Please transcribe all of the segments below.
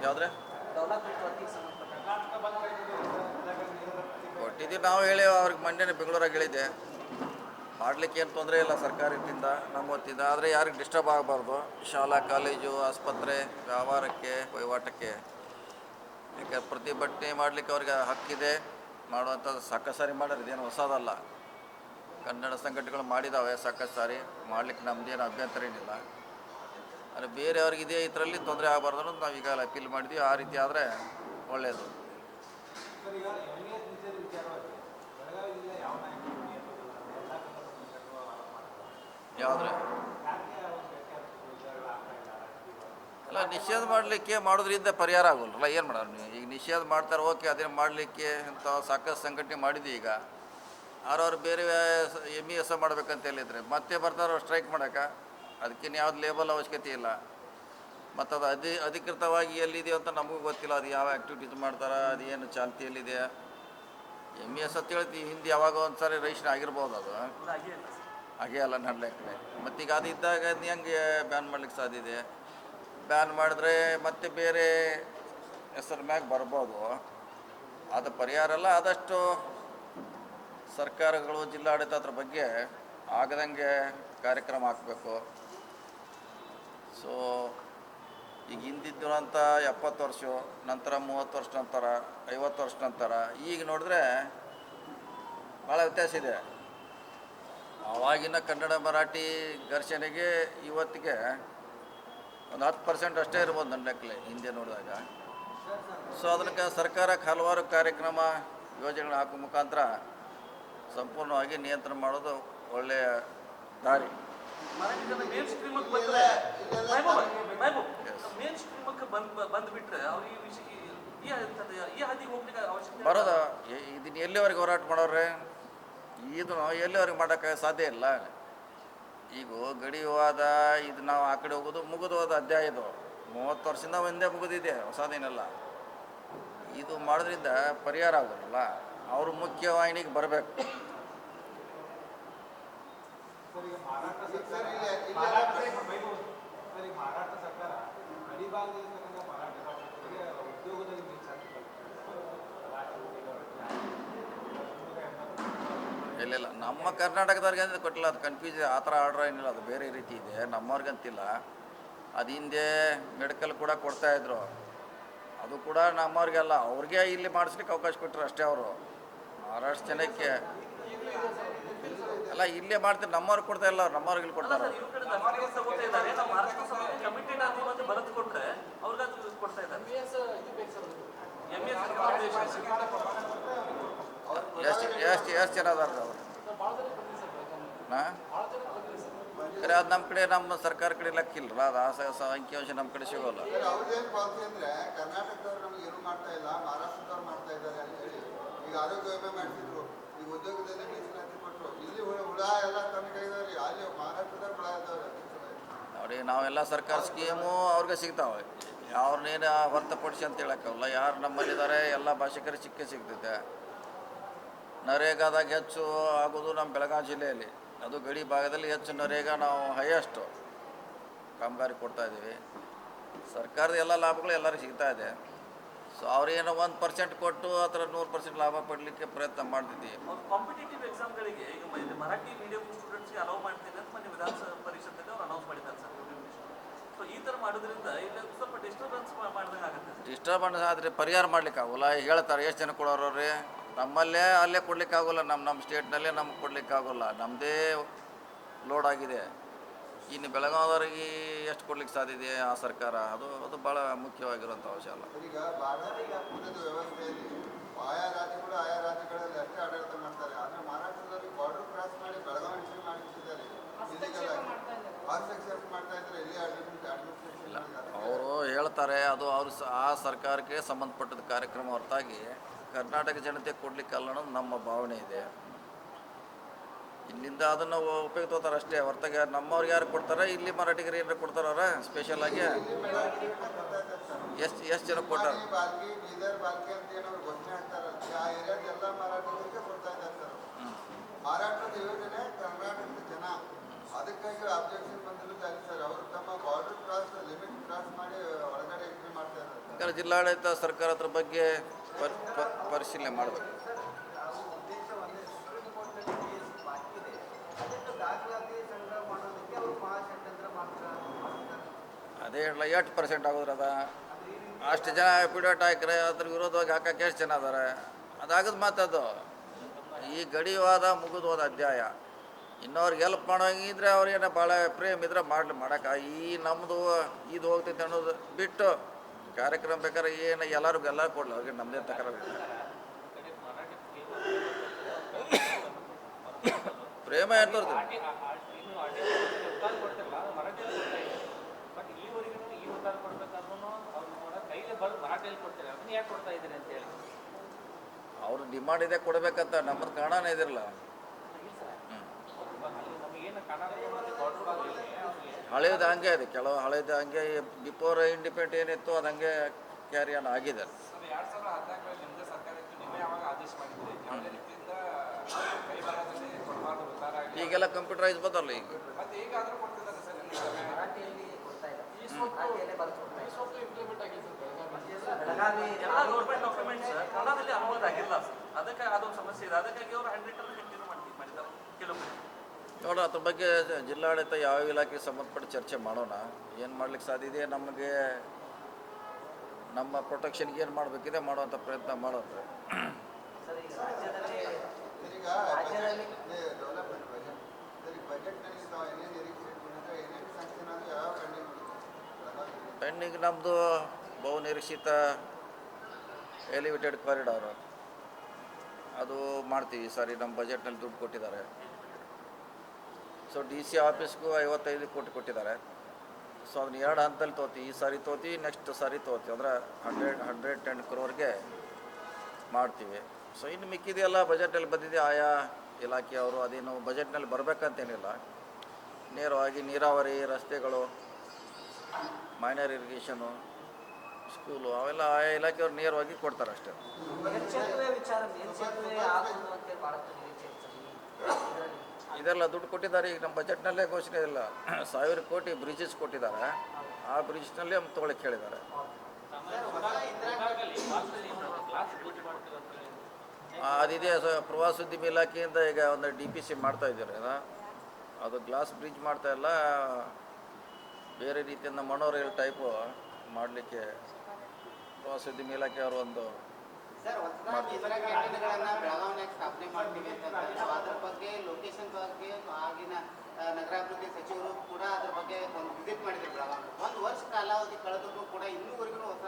ಯಾವುದ್ರೆ ದೌಲಾಪುರ ವತಿಗೆ ಸಂಬಂಧಪಟ್ಟ ಕೊಟ್ಟಿದ್ದೀವಿ ನಾವು ಹೇಳಿ ಅವ್ರಿಗೆ ಮಂಡ್ಯನೇ ಬೆಂಗಳೂರಾಗ ಹೇಳಿದ್ದೆ ಮಾಡಲಿಕ್ಕೆ ಏನು ತೊಂದರೆ ಇಲ್ಲ ಸರ್ಕಾರದಿಂದ ನಮ್ಮ ಹೊತ್ತಿಂದ. ಆದರೆ ಯಾರಿಗೆ ಡಿಸ್ಟರ್ಬ್ ಆಗಬಾರ್ದು, ಶಾಲಾ ಕಾಲೇಜು ಆಸ್ಪತ್ರೆ ವ್ಯವಹಾರಕ್ಕೆ ವಹಿವಾಟಕ್ಕೆ. ಯಾಕೆ ಪ್ರತಿಭಟನೆ ಮಾಡಲಿಕ್ಕೆ ಅವ್ರಿಗೆ ಹಕ್ಕಿದೆ, ಮಾಡುವಂಥದ್ದು ಸಾಕಷ್ಟು ಸಾರಿ ಮಾಡೋರು, ಇದೇನು ಹೊಸದಲ್ಲ. ಕನ್ನಡ ಸಂಘಟನೆಗಳು ಮಾಡಿದ್ದಾವೆ ಸಾಕಷ್ಟು ಸಾರಿ, ಮಾಡಲಿಕ್ಕೆ ನಮ್ಮದೇನು ಅಭ್ಯಂತರ ಏನಿಲ್ಲ. ಆದರೆ ಬೇರೆಯವ್ರಿಗೆ ಇದೇ ಇದರಲ್ಲಿ ತೊಂದರೆ ಆಗಬಾರ್ದು ಅನ್ನೋದು ನಾವು ಈಗಾಗಲೇ ಅಪೀಲ್ ಮಾಡಿದ್ವಿ. ಆ ರೀತಿ ಆದರೆ ಒಳ್ಳೆಯದು. ಯಾವುದ್ರೆ ಅಲ್ಲ, ನಿಷೇಧ ಮಾಡಲಿಕ್ಕೆ ಮಾಡೋದ್ರಿಂದ ಪರಿಹಾರ ಆಗೋಲ್ಲ. ಏನು ಮಾಡೋರು ನೀವು? ಈಗ ನಿಷೇಧ ಮಾಡ್ತಾರೆ, ಓಕೆ, ಅದನ್ನು ಮಾಡಲಿಕ್ಕೆ ಅಂತ ಸಾಕಷ್ಟು ಸಂಘಟನೆ ಮಾಡಿದ್ವಿ. ಈಗ ಅವ್ರವ್ರು ಬೇರೆ MES ಮಾಡ್ಬೇಕಂತ ಹೇಳಿದ್ರೆ ಮತ್ತೆ ಬರ್ತಾರೋ ಸ್ಟ್ರೈಕ್ ಮಾಡೋಕೆ. ಅದಕ್ಕೇನು ಯಾವ್ದು ಲೇಬಲ್ ಅವಶ್ಯಕತೆ ಇಲ್ಲ. ಮತ್ತು ಅದು ಅಧಿಕೃತವಾಗಿ ಎಲ್ಲಿದೆಯೋ ಅಂತ ನಮಗೂ ಗೊತ್ತಿಲ್ಲ. ಅದು ಯಾವ ಆ್ಯಕ್ಟಿವಿಟೀಸ್ ಮಾಡ್ತಾರೆ, ಅದು ಏನು ಚಾಲ್ತಿಯಲ್ಲಿದೆ. MES ಅಂತ ಹೇಳ್ತೀವಿ, ಹಿಂದೆ ಯಾವಾಗ ಒಂದು ಸಾರಿ ರಿಜಿಸ್ಟ್ರೇಷನ್ ಆಗಿರ್ಬೋದು, ಅದು ಹಾಗೇ ಅಲ್ಲ ನಡ್ಲಿಕ್ಕೆ. ಮತ್ತೀಗ ಅದು ಇದ್ದಾಗ ಅದು ಹೆಂಗೆ ಬ್ಯಾನ್ ಮಾಡ್ಲಿಕ್ಕೆ ಸಾಧ್ಯ ಇದೆ? ಬ್ಯಾನ್ ಮಾಡಿದ್ರೆ ಮತ್ತೆ ಬೇರೆ ಹೆಸರು ಮ್ಯಾಗ ಬರ್ಬೋದು. ಅದು ಪರಿಹಾರ ಅಲ್ಲ. ಆದಷ್ಟು ಸರ್ಕಾರಗಳು, ಜಿಲ್ಲಾಡಳಿತ ಅದ್ರ ಬಗ್ಗೆ ಆಗದಂಗೆ ಕಾರ್ಯಕ್ರಮ ಹಾಕಬೇಕು. ಸೊ ಈಗ ಹಿಂದಿದ್ದಂಥ 70 ವರ್ಷ ನಂತರ, 30 ವರ್ಷ ನಂತರ, 50 ವರ್ಷ ನಂತರ ಈಗ ನೋಡಿದ್ರೆ ಭಾಳ ವ್ಯತ್ಯಾಸ ಇದೆ. ಆವಾಗಿನ ಕನ್ನಡ ಮರಾಠಿ ಘರ್ಷಣೆಗೆ ಇವತ್ತಿಗೆ ಒಂದು 10% ಅಷ್ಟೇ ಇರ್ಬೋದು ನನ್ನ ಲೆಕ್ಕಲೆ ಹಿಂದೆ ನೋಡಿದಾಗ. ಸೊ ಅದಕ್ಕೆ ಸರ್ಕಾರಕ್ಕೆ ಹಲವಾರು ಕಾರ್ಯಕ್ರಮ ಯೋಜನೆಗಳು ಹಾಕೋ ಮುಖಾಂತರ ಸಂಪೂರ್ಣವಾಗಿ ನಿಯಂತ್ರಣ ಮಾಡೋದು ಒಳ್ಳೆಯ ದಾರಿ. ಬರೋದು ಇದನ್ನ ಎಲ್ಲಿವರೆಗೆ ಹೋರಾಟ ಮಾಡೋರೆ? ಇದನ್ನು ಎಲ್ಲಿವರೆಗೆ ಮಾಡೋಕ್ಕೆ ಸಾಧ್ಯ ಇಲ್ಲ. ಈಗ ಗಡಿ ವಿವಾದ ಇದು ನಾವು ಆ ಕಡೆ ಹೋಗೋದು ಮುಗಿದು ಹೋದ ಅಧ್ಯಾಯ. ಇದು 30 ವರ್ಷದಿಂದ ಒಂದೇ ಮುಗಿದಿದೆ, ಹೊಸದೇನಲ್ಲ. ಇದು ಮಾಡೋದ್ರಿಂದ ಪರಿಹಾರ ಆಗೋಲ್ಲ. ಅವರು ಮುಖ್ಯವಾಹಿನಿಗೆ ಬರಬೇಕು. ಇಲ್ಲ, ನಮ್ಮ ಕರ್ನಾಟಕದವ್ರಿಗೆ ಅಂದರೆ ಕೊಟ್ಟಿಲ್ಲ. ಅದು ಕನ್ಫ್ಯೂಸ್, ಆ ಥರ ಆರ್ಡ್ರ್ ಏನಿಲ್ಲ, ಅದು ಬೇರೆ ರೀತಿ ಇದೆ. ನಮ್ಮವ್ರಿಗಂತಿಲ್ಲ. ಅದು ಹಿಂದೆ ಮೆಡಿಕಲ್ ಕೂಡ ಕೊಡ್ತಾಯಿದ್ರು, ಅದು ಕೂಡ ನಮ್ಮವ್ರಿಗೆಲ್ಲ. ಅವ್ರಿಗೆ ಇಲ್ಲಿ ಮಾಡಿಸ್ಲಿಕ್ಕೆ ಅವಕಾಶ ಕೊಟ್ಟರು ಅಷ್ಟೇ. ಅವರು ಮಹಾರಾಷ್ಟ್ರ ಜನಕ್ಕೆ ಅಲ್ಲ, ಇಲ್ಲೇ ಮಾಡ್ತಾರೆ. ನಮ್ಮವ್ರಿಗೆ ಕೊಡ್ತಾ ಇಲ್ಲ, ನಮ್ಮವ್ರಿಗೆ ಇಲ್ಲಿ ಕೊಡ್ತಾರೆ. ಎಷ್ಟು ಜನ ಅದಾರ ಅವರು? ಹಾಂ, ಅದು ನಮ್ಮ ಕಡೆ, ನಮ್ಮ ಸರ್ಕಾರ ಕಡೆ ಲೆಕ್ಕಿಲ್ಲಲ್ಲ. ಅದು ಅಂಕಿಅಂಶ ನಮ್ಮ ಕಡೆ ಸಿಗೋಲ್ಲ. ಕರ್ನಾಟಕದವ್ರು ನಮ್ಗೆ ಏನು ಮಾಡ್ತಾ ಇಲ್ಲ, ಮಹಾರಾಷ್ಟ್ರದವ್ರು ಮಾಡ್ತಾ ಇದ್ದಾರೆ ಅಂತ ಹೇಳಿ ಈಗ ಆರೋಗ್ಯ ವಿಮೆ ಮಾಡಿಸಿದ್ರು, ಈಗ ಉದ್ಯೋಗದಲ್ಲಿ ಮೀಸಲಾತಿ ಕೊಟ್ಟರು. ಇಲ್ಲಿ ಹುಳ ಎಲ್ಲ ತನ್ನ ಕೈದವ್ರಿ, ಅಲ್ಲಿ ಮಹಾರಾಷ್ಟ್ರದವ್ರು ಹುಳ ಇದ್ದವ್ರೆ ನೋಡಿ. ನಾವೆಲ್ಲ ಸರ್ಕಾರ ಸ್ಕೀಮು ಅವ್ರಿಗೆ ಸಿಗ್ತಾವೆ, ಅವ್ರನ್ನೇನು ಹೊರತುಪಡಿಸಿ ಅಂತ ಹೇಳೋಕ್ಕಾಗಲ್ಲ. ಯಾರು ನಮ್ಮಲ್ಲಿದ್ದಾರೆ ಎಲ್ಲ ಭಾಷಿಕರಿಗೆ ಸಿಗ್ತೈತೆ. ನರೇಗಾದಾಗ ಹೆಚ್ಚು ಆಗೋದು ನಮ್ಮ ಬೆಳಗಾವಿ ಜಿಲ್ಲೆಯಲ್ಲಿ. ಅದು ಗಡಿ ಭಾಗದಲ್ಲಿ ಹೆಚ್ಚು ನರೇಗಾ ನಾವು ಹೈಯೆಸ್ಟು ಕಾಮಗಾರಿ ಕೊಡ್ತಾಯಿದ್ದೀವಿ. ಸರ್ಕಾರದ ಎಲ್ಲ ಲಾಭಗಳು ಎಲ್ಲರಿಗೂ ಸಿಗ್ತಾ ಇದೆ. ಸೊ ಅವ್ರೇನೋ 1% ಕೊಟ್ಟು ಆ ಥರ 100% ಲಾಭ ಪಡಲಿಕ್ಕೆ ಪ್ರಯತ್ನ ಮಾಡ್ತಿದ್ದೀವಿ. ಕಾಂಪಿಟೇಟಿವ್ ಎಕ್ಸಾಮ್ಗಳಿಗೆ ಈಗ ಮರಾಠಿ ಮೀಡಿಯಂ ಸ್ಟೂಡೆಂಟ್ಸ್ಗೆ ಅಲೌ ಮಾಡ್ತಿದೆ ಅಂತ ಮೊನ್ನೆ ವಿಧಾನ ಪರಿಷತ್ತಲ್ಲಿ ಅವ್ರು ಅನೌನ್ಸ್ ಮಾಡಿದ್ದಾರೆ ಸರ್. ಸೊ ಈ ಥರ ಮಾಡೋದ್ರಿಂದ ಇಲ್ಲಿ ಸ್ವಲ್ಪ ಡಿಸ್ಟರ್ಬೆನ್ಸ್ ಮಾಡಿದಂಗೆ ಆಗುತ್ತೆ. ಡಿಸ್ಟರ್ಬೆನ್ಸ್ ಆದರೆ ಪರಿಹಾರ ಮಾಡ್ಲಿಕ್ಕೆ ಆಗೋಲ್ಲ. ಹೇಳ್ತಾರೆ ಎಷ್ಟು ಜನ ಕೊಡೋರವ್ರಿ, ನಮ್ಮಲ್ಲೇ ಅಲ್ಲೇ ಕೊಡ್ಲಿಕ್ಕೆ ಆಗೋಲ್ಲ. ನಮ್ಮ ಸ್ಟೇಟ್ನಲ್ಲೇ ನಮ್ಗೆ ಕೊಡ್ಲಿಕ್ಕೆ ಆಗೋಲ್ಲ. ನಮ್ಮದೇ ಲೋಡ್ ಆಗಿದೆ. ಇನ್ನು ಬೆಳಗಾವದವರಿಗೆ ಎಷ್ಟು ಕೊಡ್ಲಿಕ್ಕೆ ಸಾಧ್ಯ ಇದೆ ಆ ಸರ್ಕಾರ? ಅದು ಭಾಳ ಮುಖ್ಯವಾಗಿರುವಂಥ ಅಂಶ ಅಲ್ಲ. ಈಗ ಭಾರತೀಯ ವ್ಯವಸ್ಥೆಯಲ್ಲಿ ಆಯಾ ರಾಜ್ಯಗಳಲ್ಲಿ ಅಷ್ಟೇ ಆಡಳಿತ ಮಾಡ್ತಾರೆ. ಆದರೆ ಮಹಾರಾಷ್ಟ್ರದಲ್ಲಿ ಬಾರ್ಡರ್ ಕ್ರಾಸ್ ಮಾಡಿ ಬೆಳಗಾವಿ ಎಂಟ್ರಿ ಮಾಡಿಬಿಟ್ಟಿದ್ದಾರೆ. ಮಾಡ್ತಾ ಇದ್ದಾರೆ. ಇಲ್ಲಿ ಇಲ್ಲ, ಅವರು ಹೇಳ್ತಾರೆ ಅದು ಆ ಸರ್ಕಾರಕ್ಕೆ ಸಂಬಂಧಪಟ್ಟದ ಕಾರ್ಯಕ್ರಮ ಹೊರತಾಗಿ ಕರ್ನಾಟಕ ಜನತೆ ಕೊಡ್ಲಿಕ್ಕೆ ಅಲ್ಲ ಅನ್ನೋದು ನಮ್ಮ ಭಾವನೆ ಇದೆ. ಇಲ್ಲಿಂದ ಅದನ್ನು ಉಪಯೋಗ ತಗೋತಾರೆ ಅಷ್ಟೇ ಹೊರತಾಗಿ ನಮ್ಮವ್ರಿಗೆ ಯಾರು ಕೊಡ್ತಾರೆ? ಇಲ್ಲಿ ಮರಾಠಿಗರು ಏನಾರು ಕೊಡ್ತಾರ ಸ್ಪೆಷಲ್ ಆಗಿ? ಎಷ್ಟು ಜನ ಕೊಟ್ಟಾರ? ಮಹಾರಾಷ್ಟ್ರದ ಯೋಜನೆ ಕರ್ನಾಟಕದ ಜನ ಅದಕ್ಕಾಗಿ ಅಬ್ಜೆಕ್ಷನ್ ಬಂದಿಲ್ಲ ಸರ್. ಅವರು ತಮ್ಮ ಬಾರ್ಡರ್ ಕ್ರಾಸ್ ಲಿಮಿಟ್ ಕ್ರಾಸ್ ಮಾಡಿ ಒಳಗಡೆ ಎಂಟ್ರಿ ಮಾಡ್ತಾ ಇದ್ದಾರೆ. ಆಮೇಲೆ ಜಿಲ್ಲಾಡಳಿತ ಸರ್ಕಾರ ಅದ್ರ ಬಗ್ಗೆ ಪರಿಶೀಲನೆ ಮಾಡಬೇಕು. ಅದೇ ಹೇಳಲ್ಲ 8% ಆಗೋದ್ರ ಅದ ಅಷ್ಟು ಜನ ಪಿಡೋಟ್ ಹಾಕ್ರೆ ಅದ್ರ ವಿರೋಧವಾಗಿ ಹಾಕಕ್ಕೆ ಎಷ್ಟು ಜನ ಅದಾರೆ? ಅದಾಗದ ಮಾತದು. ಈ ಗಡಿವಾದ ಮುಗಿದು ಹೋದ ಅಧ್ಯಾಯ. ಇನ್ನವ್ರಿಗೆ ಹೆಲ್ಪ್ ಮಾಡೋಂಗಿದ್ರೆ ಅವ್ರಿಗೇನ ಭಾಳ ಪ್ರೇಮ್ ಇದ್ರೆ ಮಾಡೋಕೆ ಈ ನಮ್ಮದು ಇದು ಹೋಗ್ತೈತೆ ಅನ್ನೋದು ಬಿಟ್ಟು ಕಾರ್ಯಕ್ರಮ ಬೇಕಾದ್ರೆ ಏನು ಎಲ್ಲರಿಗೂ ಎಲ್ಲ ಕೊಡಲ್ಲ, ಅವ್ರಿಗೆ ನಮ್ಮದೇ ತಕರಾರು ಪ್ರೇಮ ಇರ್ತದೆ. ಅವ್ರು ಡಿಮಾಂಡ್ ಇದೆ ಕೊಡ್ಬೇಕಂತ, ನಮ್ಮದು ಕಾರಣನೇ ಇದಿರಲ್ಲ. ಹಳೇದು ಹಂಗೆ ಇದೆ, ಕೆಲವು ಹಳೇದು ಹಂಗೆ ಬಿಫೋರ್ ಇಂಡಿಪೆಂಡೆಂಟ್ ಏನಿತ್ತು ಅದು ಹಂಗೆ ಕ್ಯಾರಿ ಆನ್ ಆಗಿದೆ. ಈಗೆಲ್ಲ ಕಂಪ್ಯೂಟರೈಸ್ ಬಂದಲ್ಲ ಈಗ. ಎಲ್ಲ ಗೌರ್ಮೆಂಟ್ ಡಾಕ್ಯುಮೆಂಟ್ಸ್ ಕನ್ನಡದಲ್ಲಿ ಅನುವಾದ ಆಗಿಲ್ಲ, ಅದಕ್ಕೆ ಅದೊಂದು ಸಮಸ್ಯೆ ಇದೆ. ಅದಕ್ಕಾಗಿ ಅವರು ಹ್ಯಾಂಡ್ ರಿಟನ್ ಕಂಟಿನ್ಯೂ ಮಾಡಿದ್ದಾರೆ ಕೆಲವು. ನೋಡೋಣ ಅದ್ರ ಬಗ್ಗೆ ಜಿಲ್ಲಾಡಳಿತ ಯಾವ ಇಲಾಖೆಗೆ ಸಂಬಂಧಪಟ್ಟ ಚರ್ಚೆ ಮಾಡೋಣ. ಏನು ಮಾಡ್ಲಿಕ್ಕೆ ಸಾಧ್ಯ ಇದೆ, ನಮಗೆ ನಮ್ಮ ಪ್ರೊಟೆಕ್ಷನ್ಗೆ ಏನು ಮಾಡಬೇಕಿದೆ ಮಾಡುವಂಥ ಪ್ರಯತ್ನ ಮಾಡೋದು. ಈಗ ಡೆವಲಪ್ಮೆಂಟ್ ಬಜೆಟ್ನಲ್ಲಿ ನಾವು ಏನೇನು ನಿರೀಕ್ಷೆ ಇಟ್ಕೊಂಡಿದ್ರೆ ಏನೇನು ಸ್ಯಾಂಕ್ಷನ್ ಆದರೆ ಯಾವ ಪೆಂಡಿಂಗ್ ನಮ್ಮದು ಬಹು ನಿರೀಕ್ಷಿತ ಎಲಿವೇಟೆಡ್ ಕಾರಿಡಾರು ಅದು ಮಾಡ್ತೀವಿ. ಸರಿ ನಮ್ಮ ಬಜೆಟ್ನಲ್ಲಿ ದುಡ್ಡು ಕೊಟ್ಟಿದ್ದಾರೆ. ಸೊ DC ಆಫೀಸ್ಗೂ 55 ಕೋಟಿ ಕೊಟ್ಟಿದ್ದಾರೆ. ಸೊ ಅದನ್ನ 2 ಹಂತದಲ್ಲಿ ತೊಗೋತೀವಿ. ಈ ಸಾರಿ ತೊಗೋತೀವಿ, ನೆಕ್ಸ್ಟ್ ಸಾರಿ ತೊಗೋತೀವಿ. ಅಂದರೆ 110 crore ಮಾಡ್ತೀವಿ. ಸೊ ಇನ್ನು ಮಿಕ್ಕಿದೆಲ್ಲ ಬಜೆಟಲ್ಲಿ ಬಂದಿದೆ. ಆಯಾ ಇಲಾಖೆಯವರು ಅದೇನು ಬಜೆಟ್ನಲ್ಲಿ ಬರಬೇಕಂತೇನಿಲ್ಲ, ನೇರವಾಗಿ ನೀರಾವರಿ, ರಸ್ತೆಗಳು, ಮೈನರ್ ಇರಿಗೇಷನು, ಸ್ಕೂಲು ಅವೆಲ್ಲ ಆಯಾ ಇಲಾಖೆಯವ್ರು ನೇರವಾಗಿ ಕೊಡ್ತಾರೆ ಅಷ್ಟೇ. ಇದೆಲ್ಲ ದುಡ್ಡು ಕೊಟ್ಟಿದ್ದಾರೆ. ಈಗ ನಮ್ಮ ಬಜೆಟ್ನಲ್ಲೇ ಘೋಷಣೆ ಇಲ್ಲ, 1000 ಕೋಟಿ ಬ್ರಿಡ್ಜಸ್ ಕೊಟ್ಟಿದ್ದಾರೆ. ಆ ಬ್ರಿಡ್ಜ್ನಲ್ಲೇ ತೊಗೊಳಕ್ಕೆ ಹೇಳಿದ್ದಾರೆ. ಅದಿದೆ ಪ್ರವಾಸೋದ್ಯಮ ಇಲಾಖೆಯಿಂದ ಈಗ ಒಂದು DPC ಮಾಡ್ತಾ ಇದ್ದಾರೆ. ಅದು ಗ್ಲಾಸ್ ಬ್ರಿಡ್ಜ್ ಮಾಡ್ತಾ ಇಲ್ಲ, ಬೇರೆ ರೀತಿಯಿಂದ ಮನೋರೈಲ್ ಟೈಪು ಮಾಡಲಿಕ್ಕೆ ಪ್ರವಾಸೋದ್ಯಮ ಇಲಾಖೆಯವರು ಒಂದು ಸ್ಥಾಪನೆ ಮಾಡ್ತೀವಿ ಅಂತ ಅದ್ರ ಬಗ್ಗೆ ಲೊಕೇಶನ್ ಬಗ್ಗೆ ಆಗಿನ ನಗರಾಭಿವೃದ್ಧಿ ಸಚಿವರು ಕೂಡ ಅದ್ರ ಬಗ್ಗೆ ಒಂದು ವಿಸಿಟ್ ಮಾಡಿದ್ರು ಬೆಳಗಾವಿ. 1 ವರ್ಷ ಕಾಲಾವಧಿ ಕಳೆದ್ರು ಕೂಡ ಇನ್ನೂವರೆಗೂ ಹೊಸ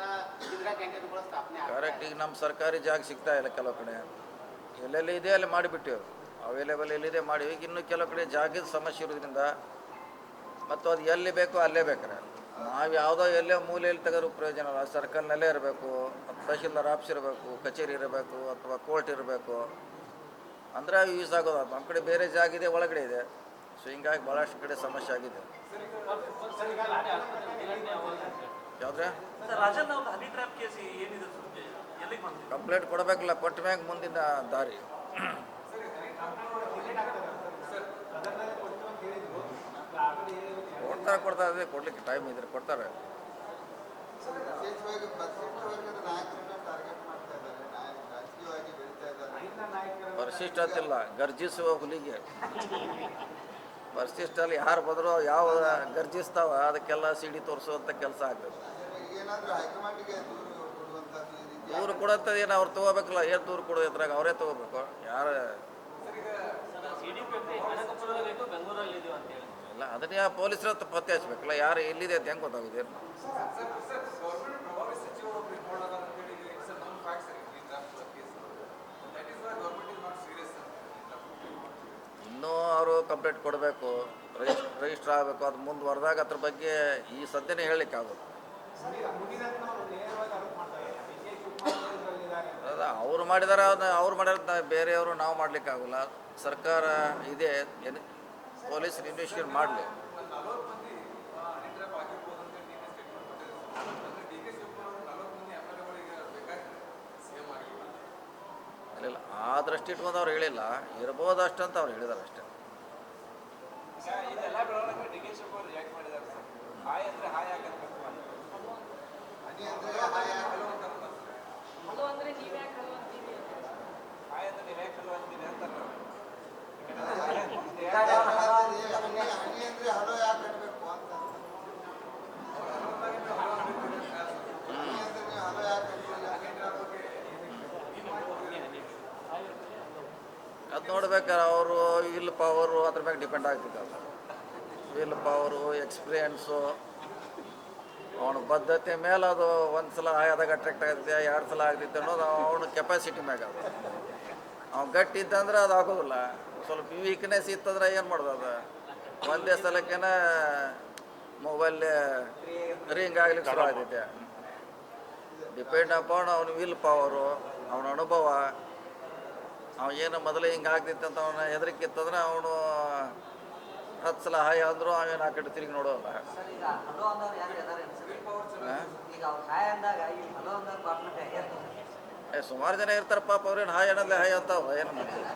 ಇಂದಿರಾ ಕ್ಯಾಂಟೀನ್ಗಳು ಸ್ಥಾಪನೆ ಕರೆಕ್ಟ್. ಈಗ ನಮ್ಮ ಸರ್ಕಾರಿ ಜಾಗ ಸಿಗ್ತಾ ಇಲ್ಲ, ಕೆಲವು ಕಡೆ ಎಲ್ಲೆಲ್ಲಿ ಇದೆ ಅಲ್ಲಿ ಮಾಡಿಬಿಟ್ಟಿವಿ, ಅವೈಲೇಬಲ್ ಎಲ್ಲಿದೆ ಮಾಡಿ. ಈಗ ಇನ್ನೂ ಕೆಲವು ಕಡೆ ಜಾಗದ ಸಮಸ್ಯೆ ಇರೋದ್ರಿಂದ ಮತ್ತು ಅದು ಎಲ್ಲಿ ಬೇಕೋ ಅಲ್ಲೇ ಬೇಕಾರೆ ನಾವು ಯಾವುದೋ ಎಲ್ಲೇ ಮೂಲೆಯಲ್ಲಿ ತೆಗೆದ್ರೂ ಪ್ರಯೋಜನ ಇಲ್ಲ. ಸರ್ಕಲ್ನಲ್ಲೇ ಇರಬೇಕು, ತಹಶೀಲ್ದಾರ್ ಆಫೀಸ್ ಇರಬೇಕು, ಕಚೇರಿ ಇರಬೇಕು, ಅಥವಾ ಕೋರ್ಟ್ ಇರಬೇಕು, ಅಂದರೆ ಯೂಸ್ ಆಗೋದು. ನಮ್ಮ ಕಡೆ ಬೇರೆ ಜಾಗ ಇದೆ, ಒಳಗಡೆ ಇದೆ. ಸೊ ಹಿಂಗಾಗಿ ಭಾಳಷ್ಟು ಕಡೆ ಸಮಸ್ಯೆ ಆಗಿದೆ. ಯಾವುದ್ರೆ ಕಂಪ್ಲೇಂಟ್ ಕೊಡಬೇಕಲ್ಲ, ಕೊಟ್ಟ ಮ್ಯಾಗ ಮುಂದಿನ ದಾರಿ. ಕೊಡ್ತಾರೆ, ಅದೇ ಕೊಡ್ಲಿಕ್ಕೆ ಟೈಮ್ ಇದ್ರೆ ಕೊಡ್ತಾರೆ. ವಿಶೇಷವಾಗಿ ಪರಿಶಿಷ್ಟ ವರ್ಗದ ನಾಯಕರನ್ನ ಟಾರ್ಗೆಟ್ ಮಾಡ್ತಾ ಇದ್ದಾರೆ, ರಾಜಕೀಯವಾಗಿ ಬೆಳೀತಾ ಇದ್ದಾರೆ. ಪರಿಶಿಷ್ಟ ಅಂತಿಲ್ಲ, ಗರ್ಜಿಸುವ ಹುಲಿಗೆ. ಪರಿಶಿಷ್ಟಲ್ಲಿ ಯಾರು ಬಂದರೂ ಯಾವ ಗರ್ಜಿಸ್ತಾವ ಅದಕ್ಕೆಲ್ಲ ಸಿಡಿ ತೋರಿಸುವಂಥ ಕೆಲಸ ಆಗ್ತದೆ. ಏನಾದರೂ ಹೈಕಮಾಂಡಿಗೆ ದೂರು ಕೊಡುವಂಥದ್ದು ಈ ರೀತಿ ದೂರು ಕೊಡೋಂಥದ್ದು ಏನು ಅವ್ರು ತೊಗೋಬೇಕಲ್ಲ, ಏನು ದೂರು ಕೊಡೋದು ಇದ್ರಾಗ ಅವರೇ ತೊಗೋಬೇಕು. ಯಾರು ಇಲ್ಲ ಅದನ್ನೇ ಪೊಲೀಸರ ಹತ್ರ ಪತ್ತೆ ಹಚ್ಬೇಕಲ್ಲ, ಯಾರು ಎಲ್ಲಿದೆ ಅಂತ ಹೆಂಗೆ ಗೊತ್ತಾಗುತ್ತೆ? ಇನ್ನೂ ಅವರು ಕಂಪ್ಲೇಂಟ್ ಕೊಡಬೇಕು, ರಿಜಿಸ್ಟರ್ ಆಗಬೇಕು. ಅದು ಮುಂದುವರೆದಾಗ ಅದ್ರ ಬಗ್ಗೆ ಈ ಸದ್ಯನೇ ಹೇಳಲಿಕ್ಕೆ ಆಗುತ್ತೆ. ಅದ ಅವ್ರು ಮಾಡಿದಾರೆ, ಅವ್ರು ಮಾಡಿದ್ರೆ ಬೇರೆಯವರು ನಾವು ಮಾಡಲಿಕ್ಕಾಗಲ್ಲ. ಸರ್ಕಾರ ಇದೆ, ಪೊಲೀಸರು ಇನ್ವೆಸ್ಟಿಗೇಟ್ ಮಾಡಲಿ. ಇಲ್ಲ ಆ ದೃಷ್ಟಿ ಇಟ್ಕೊಂಡು ಅವ್ರು ಹೇಳಿಲ್ಲ, ಇರ್ಬೋದಷ್ಟು ಅಂತ ಅವ್ರು ಹೇಳಿದಾರೆ ಅಷ್ಟೇ. ಹನಿ ಅಂದರೆ ಹಾಯ್ ನೋಡ್ಬೇಕಾದ್ರೆ ಅವರು ವಿಲ್ ಪವರು ಅದ್ರ ಮ್ಯಾಗ ಡಿಪೆಂಡ್ ಆಗ್ತಿದ್ದಲ್ಲ. ವಿಲ್ ಪವರು, ಎಕ್ಸ್ಪೀರಿಯನ್ಸು, ಅವನ ಬದ್ಧತೆ ಮೇಲೆ ಅದು ಒಂದು ಸಲ ಆದಾಗ ಅಟ್ರಾಕ್ಟ್ ಆಗುತ್ತೆ, 2 ಸಲ ಆಗ್ತೈತೆ ಅನ್ನೋದು ಅವನ ಕೆಪಾಸಿಟಿ ಮ್ಯಾಗ ಅದು. ಅವ್ನು ಗಟ್ಟಿ ಇದ್ದಂದ್ರೆ ಅದು ಆಗೋದಿಲ್ಲ. ಸ್ವಲ್ಪ ವೀಕ್ನೆಸ್ ಇತ್ತಂದ್ರೆ ಏನು ಮಾಡೋದು ಅದು, ಒಂದೇ ಸಲಕ್ಕೇನ ಮೊಬೈಲ್ ರಿಂಗ್ ಆಗ್ಲಿಕ್ಕೆ ಶುರು ಆಗ್ತೈತೆ. ಡಿಪೆಂಡ್ ಅಪಾನ್ ಅವನ ವಿಲ್ ಪವರು, ಅವನ ಅನುಭವ. ಏನು ಮೊದಲೇ ಹಿಂಗೆ ಆಗ್ತೈತೆ ಅಂತ ಅವನ ಹೆದರಿಕೆ ಇತ್ತಂದ್ರೆ ಅವನು 10 ಸಲ ಹಾಯ್ ಅಂದರೂ ಅವೇನು ಆ ಕಡೆ ತಿರುಗಿ ನೋಡೋಲ್ಲ. ಸರ್ ಈಗ ಹಲೋ ಅಂದವ್ರು ಯಾರು ಇದಾರೆ ಈಗ ಅವ್ರು ಹಾಯ್ ಅಂದಾಗ ಈ ಹಲೋ ಅಂದಾಗ ಪಾಪ ಸುಮಾರು ಜನ ಇರ್ತಾರೆ ಪಾಪ, ಅವ್ರೇನು ಹಾಯ್ ಅನ್ನೋದೇ ಹಾಯ್ ಅಂತಾವ, ಏನು ಮಾಡ್ತಾರೆ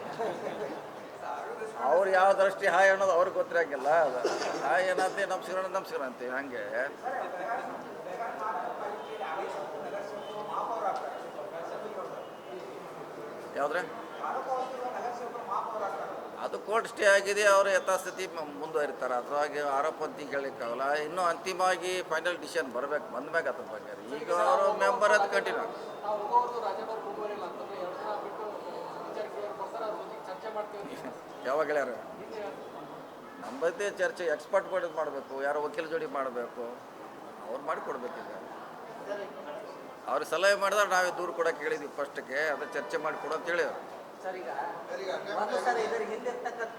ಅವ್ರು ಯಾವ ದೃಷ್ಟಿ ಹಾಯ್ ಅನ್ನೋದು ಅವ್ರಿಗೆ ಗೊತ್ತಿರಂಗಿಲ್ಲ. ಅದು ಹಾಯ್ ಏನಂತೆ ನಮಸ್ಕಾರ ಅಂತೀವಿ ಹಂಗೆ. ಯಾವುದ್ರೆ ಅದು ಕೋರ್ಟ್ ಸ್ಟೇ ಆಗಿದೆ, ಅವರು ಯಥಾಸ್ಥಿತಿ ಮುಂದುವರಿತಾರೆ. ಅದ್ರಾಗೆ ಆರೋಪ ಅಂತ ಹೇಳಿಕ್ಕಾಗಲ್ಲ. ಇನ್ನೂ ಅಂತಿಮವಾಗಿ ಫೈನಲ್ ಡಿಸಿಷನ್ ಬರಬೇಕು, ಬಂದ್ಮ್ಯಾಗ ಅದ್ರ ಬಗ್ಗೆ. ಈಗ ಅವರು ಮೆಂಬರ್ ಅದು ಕಂಟಿನ್ಯೂ ಯಾವಾಗ ಹೇಳ್ಯಾರ ನಮ್ಮ ಬಗ್ಗೆ ಚರ್ಚೆ ಎಕ್ಸ್ಪರ್ಟ್ ಕೊಡೋದು ಮಾಡಬೇಕು, ಯಾರೋ ವಕೀಲ ಜೋಡಿ ಮಾಡಬೇಕು, ಅವ್ರು ಮಾಡಿಕೊಡ್ಬೇಕು. ಈಗ ಅವ್ರಿಗೆ ಸಲಹೆ ಮಾಡಿದ್ರೆ ನಾವೇ ದೂರು ಕೊಡೋಕೆ ಹೇಳಿದ್ವಿ ಫಸ್ಟ್ಗೆ, ಅದು ಚರ್ಚೆ ಮಾಡಿ ಕೊಡು ಅಂತ ಹೇಳಿ. ಸರ್ ಈಗ ಒಂದು ಸರ್ ಇದ್ರ ಹಿಂದೆ ಇರ್ತಕ್ಕಂಥ